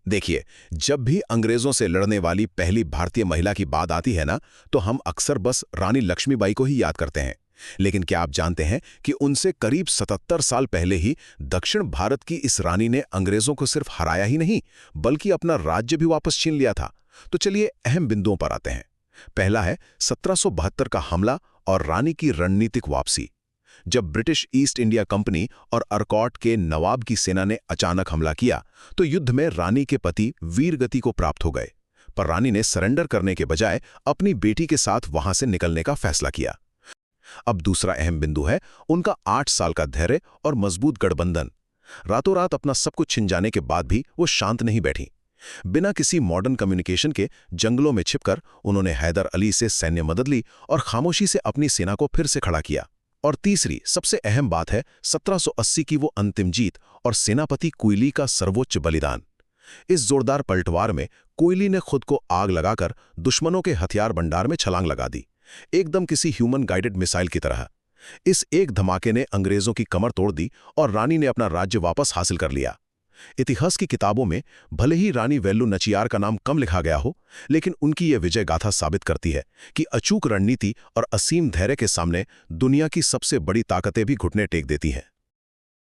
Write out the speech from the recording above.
देखिए, जब भी अंग्रेजों से लड़ने वाली पहली भारतीय महिला की बात आती है ना, तो हम अक्सर बस रानी लक्ष्मीबाई को ही याद करते हैं। लेकिन क्या आप जानते हैं कि उनसे करीब 77 साल पहले ही दक्षिण भारत की इस रानी ने अंग्रेजों को सिर्फ हराया ही नहीं, बल्कि अपना राज्य भी वापस छीन लिया था। तो चलिए अहम बिंदुओं पर आते हैं। पहला है 1772 का हमला और रानी की रणनीतिक वापसी। जब ब्रिटिश ईस्ट इंडिया कंपनी और अर्कॉट के नवाब की सेना ने अचानक हमला किया, तो युद्ध में रानी के पति वीरगति को प्राप्त हो गए। पर रानी ने सरेंडर करने के बजाय अपनी बेटी के साथ वहां से निकलने का फैसला किया। अब दूसरा अहम बिंदु है उनका 8 साल का धैर्य और मजबूत गठबंधन। रातों रात अपना सब कुछ छिन जाने के बाद भी वो शांत नहीं बैठी। बिना किसी मॉडर्न कम्युनिकेशन के जंगलों में छिपकर उन्होंने हैदर अली से सैन्य मदद ली और खामोशी से अपनी सेना को फिर से खड़ा किया। और तीसरी सबसे अहम बात है 1780 की वो अंतिम जीत और सेनापति कोयली का सर्वोच्च बलिदान। इस जोरदार पलटवार में कोयली ने खुद को आग लगाकर दुश्मनों के हथियार भंडार में छलांग लगा दी, एकदम किसी ह्यूमन गाइडेड मिसाइल की तरह। इस एक धमाके ने अंग्रेजों की कमर तोड़ दी और रानी ने अपना राज्य वापस हासिल कर लिया। इतिहास की किताबों में भले ही रानी वेल्लू नचियार का नाम कम लिखा गया हो, लेकिन उनकी यह विजय गाथा साबित करती है कि अचूक रणनीति और असीम धैर्य के सामने दुनिया की सबसे बड़ी ताकतें भी घुटने टेक देती हैं।